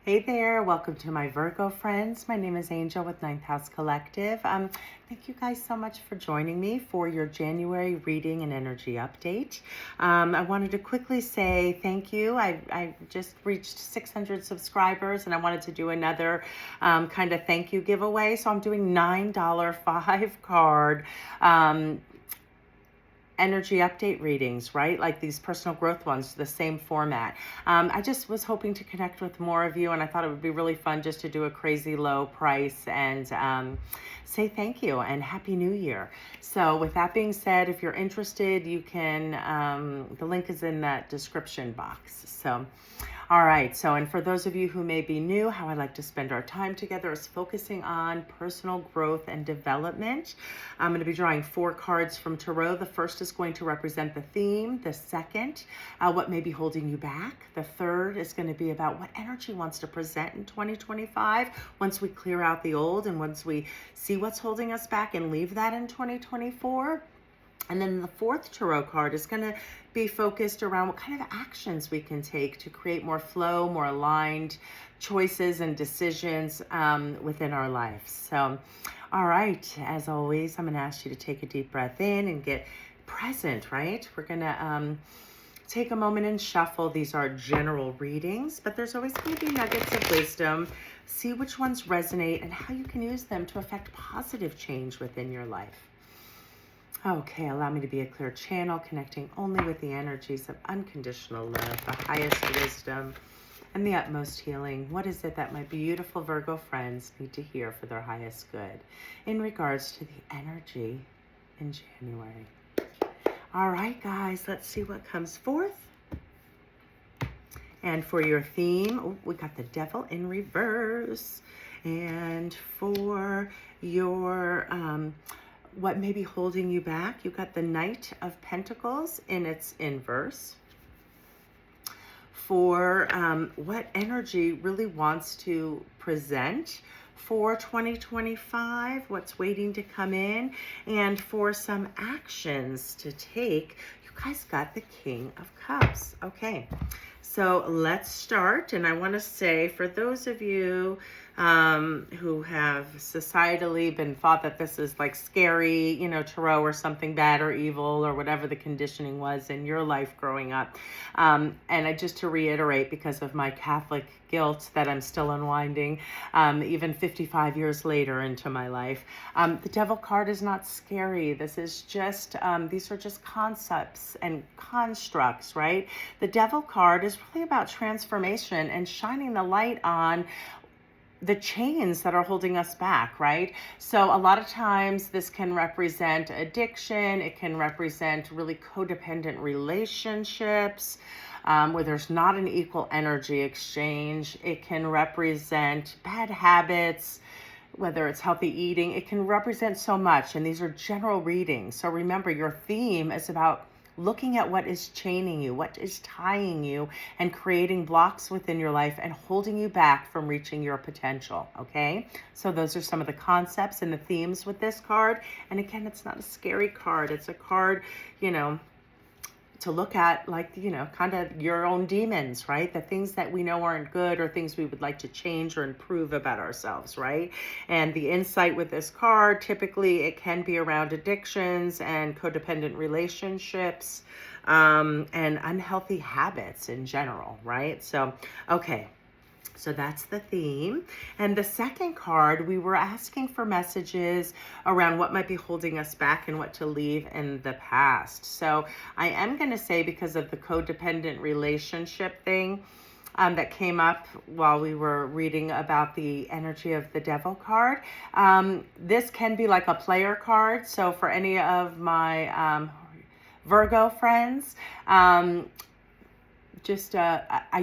Hey there, welcome to my Virgo friends. My name is Angel with Ninth House Collective. Thank you guys so much for joining me for your January reading and energy update. I wanted to quickly say thank you. I just reached 600 subscribers and I wanted to do another kind of thank you giveaway. So I'm doing $9 5 card energy update readings, right? Like these personal growth ones, the same format. I just was hoping to connect with more of you, and I thought it would be really fun just to do a crazy low price and say thank you and Happy New Year. So with that being said, if you're interested, you can, the link is in that description box. So all right, so and for those of you who may be new, how I like to spend our time together is focusing on personal growth and development. I'm going to be drawing 4 cards from Tarot. The first is going to represent the theme. The second, what may be holding you back. The third is going to be about what energy wants to present in 2025 once we clear out the old and once we see what's holding us back and leave that in 2024. And then the fourth tarot card is going to be focused around what kind of actions we can take to create more flow, more aligned choices and decisions within our life. So, all right, as always, I'm going to ask you to take a deep breath in and get present, right? We're going to take a moment and shuffle. These are general readings, but there's always going to be nuggets of wisdom. See which ones resonate and how you can use them to affect positive change within your life. Okay, allow me to be a clear channel, connecting only with the energies of unconditional love, the highest wisdom, and the utmost healing. What is it that my beautiful Virgo friends need to hear for their highest good in regards to the energy in January? All right, guys, let's see what comes forth. And for your theme, we got the Devil in reverse. And for your what may be holding you back, you got the Knight of Pentacles in its inverse. For what energy really wants to present for 2025, what's waiting to come in, and for some actions to take, you guys got the King of Cups. Okay, so let's start. And I want to say, for those of you who have societally been thought that this is like scary, you know, tarot or something bad or evil or whatever the conditioning was in your life growing up. And I just to reiterate, because of my Catholic guilt that I'm still unwinding, even 55 years later into my life, the Devil card is not scary. This is just, these are just concepts and constructs, right? The Devil card is really about transformation and shining the light on the chains that are holding us back, right? So a lot of times this can represent addiction. It can represent really codependent relationships where there's not an equal energy exchange. It can represent bad habits, whether it's healthy eating. It can represent so much, and these are general readings. So remember, your theme is about looking at what is chaining you, what is tying you, and creating blocks within your life and holding you back from reaching your potential, okay? So those are some of the concepts and the themes with this card. And again, it's not a scary card. It's a card, you know, to look at, like, you know, kind of your own demons, right? The things that we know aren't good or things we would like to change or improve about ourselves, right? And the insight with this card, typically it can be around addictions and codependent relationships and unhealthy habits in general, right? So, okay. So that's the theme. And the second card, we were asking for messages around what might be holding us back and what to leave in the past. So I am going to say, because of the codependent relationship thing that came up while we were reading about the energy of the Devil card, this can be like a player card. So for any of my Virgo friends, I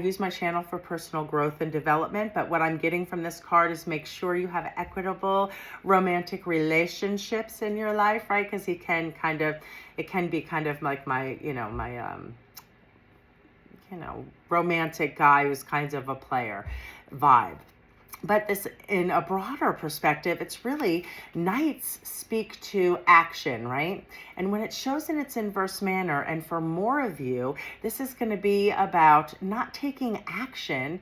use my channel for personal growth and development, but what I'm getting from this card is make sure you have equitable romantic relationships in your life, right? Because it can be kind of like my romantic guy who's kind of a player vibe. But this, in a broader perspective, it's really, knights speak to action, right? And when it shows in its inverse manner, and for more of you, this is going to be about not taking action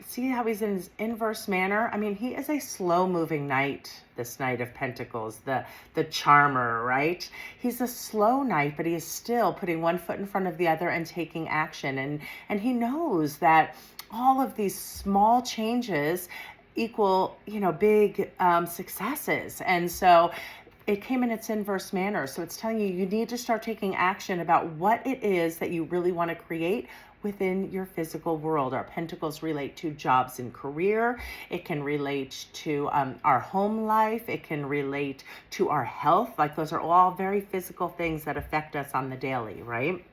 see how he's in his inverse manner? I mean, he is a slow moving knight, this Knight of Pentacles, the charmer, right? He's a slow knight, but he is still putting one foot in front of the other and taking action. And he knows that all of these small changes equal, big successes. And so it came in its inverse manner. So it's telling you, you need to start taking action about what it is that you really want to create within your physical world. Our pentacles relate to jobs and career. It can relate to our home life. It can relate to our health. Like, those are all very physical things that affect us on the daily, right?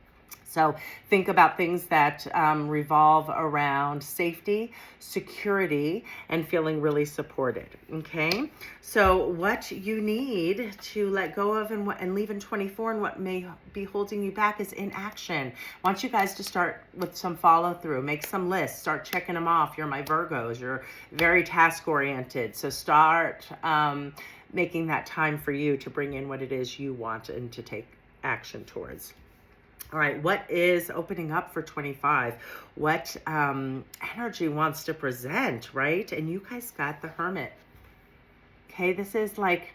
So think about things that revolve around safety, security, and feeling really supported, okay? So what you need to let go of and leave in 24 and what may be holding you back is inaction. I want you guys to start with some follow through, make some lists, start checking them off. You're my Virgos, you're very task oriented. So start making that time for you to bring in what it is you want and to take action towards. All right, what is opening up for 25? What energy wants to present, right? And you guys got the Hermit. Okay, this is like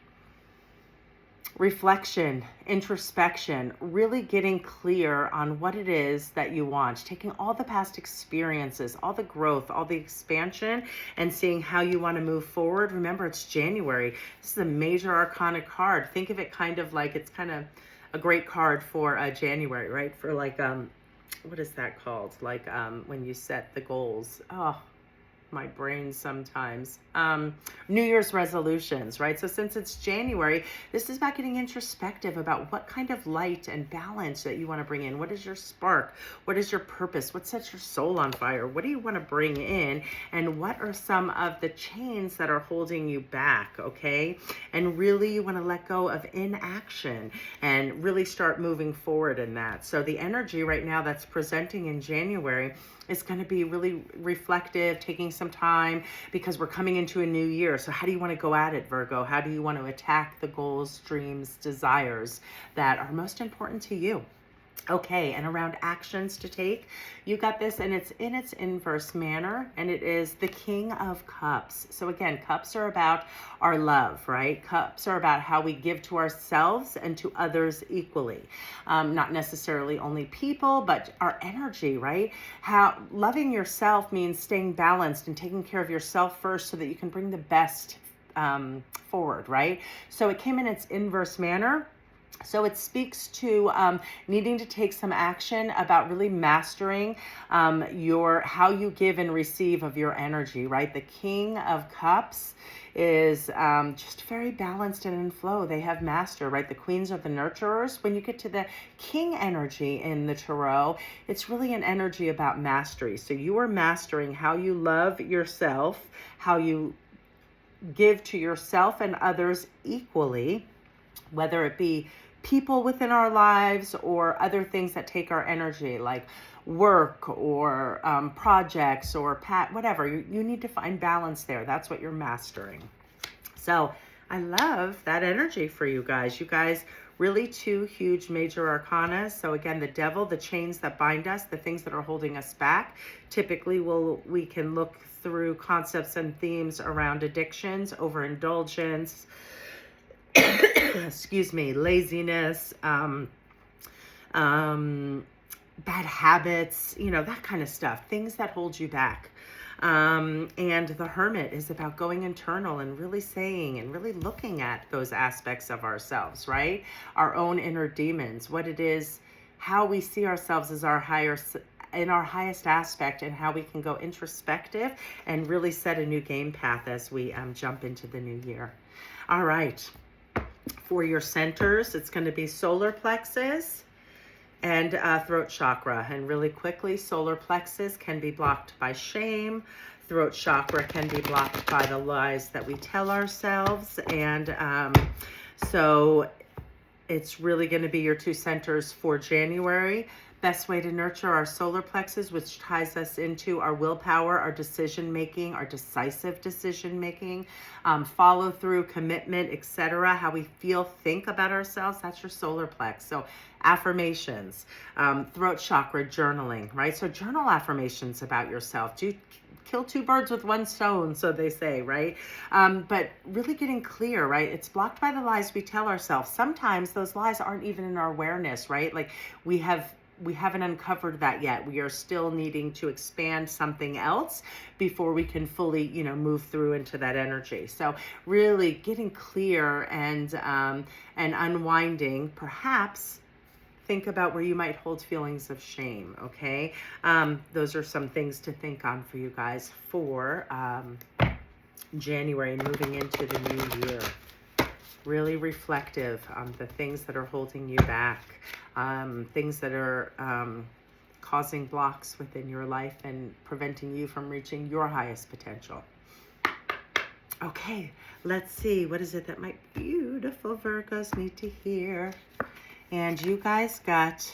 reflection, introspection, really getting clear on what it is that you want, taking all the past experiences, all the growth, all the expansion, and seeing how you want to move forward. Remember, it's January. This is a major arcana card. Think of it kind of like, it's kind of a great card for January, right? For like, what is that called? Like when you set the goals. Oh, my brain sometimes. New Year's resolutions, right? So since it's January, this is about getting introspective about what kind of light and balance that you want to bring in. What is your spark? What is your purpose? What sets your soul on fire? What do you want to bring in? And what are some of the chains that are holding you back, okay? And really you want to let go of inaction and really start moving forward in that. So the energy right now that's presenting in January is going to be really reflective, taking some time, because we're coming into a new year. So how do you want to go at it, Virgo? How do you want to attack the goals, dreams, desires that are most important to you? Okay, and around actions to take, you got this, and it's in its inverse manner, and it is the King of Cups. So again, cups are about our love, right? Cups are about how we give to ourselves and to others equally. Not necessarily only people, but our energy, right? How loving yourself means staying balanced and taking care of yourself first so that you can bring the best forward, right? So it came in its inverse manner. So it speaks to needing to take some action about really mastering how you give and receive of your energy, right? The King of Cups is just very balanced and in flow. They have master, right? The queens are the nurturers. When you get to the king energy in the tarot, it's really an energy about mastery. So you are mastering how you love yourself, how you give to yourself and others equally, whether it be people within our lives or other things that take our energy, like work or projects or whatever. You need to find balance there. That's what you're mastering. So I love that energy for you guys. You guys, really two huge major arcana. So again, the devil, the chains that bind us, the things that are holding us back. Typically we can look through concepts and themes around addictions, overindulgence, excuse me, laziness, bad habits, that kind of stuff, things that hold you back. And the Hermit is about going internal and really saying and really looking at those aspects of ourselves, right? Our own inner demons, what it is, how we see ourselves as in our highest aspect, and how we can go introspective and really set a new game path as we jump into the new year. All right. For your centers, it's going to be solar plexus and throat chakra. And really quickly, solar plexus can be blocked by shame. Throat chakra can be blocked by the lies that we tell ourselves. And so it's really going to be your two centers for January. Best way to nurture our solar plexus, which ties us into our willpower, our decision making, our decisive decision making, follow through, commitment, etc. How we feel, think about ourselves. That's your solar plex. So affirmations, throat chakra, journaling, right? So journal affirmations about yourself. kill two birds with one stone, so they say, right? But really getting clear, right? It's blocked by the lies we tell ourselves. Sometimes those lies aren't even in our awareness, right? Like we haven't uncovered that yet. We are still needing to expand something else before we can fully, move through into that energy. So really getting clear and unwinding. Perhaps think about where you might hold feelings of shame. Okay, those are some things to think on for you guys for January, moving into the new year. Really reflective on the things that are holding you back, things that are causing blocks within your life and preventing you from reaching your highest potential. Okay, let's see. What is it that my beautiful Virgos need to hear? And you guys got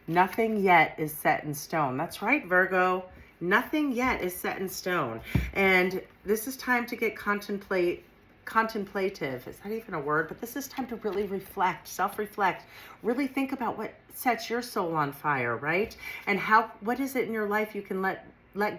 nothing yet is set in stone. That's right, Virgo. Nothing yet is set in stone. And this is time to get contemplative. Is that even a word? But this is time to really reflect, self-reflect, really think about what sets your soul on fire, right? And what is it in your life you can let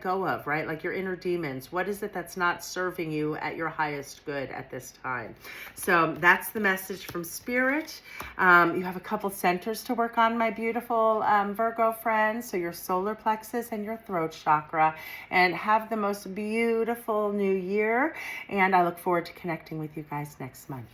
go of, right? Like your inner demons. What is it that's not serving you at your highest good at this time? So that's the message from Spirit. You have a couple centers to work on, my beautiful Virgo friends. So your solar plexus and your throat chakra. And have the most beautiful new year. And I look forward to connecting with you guys next month.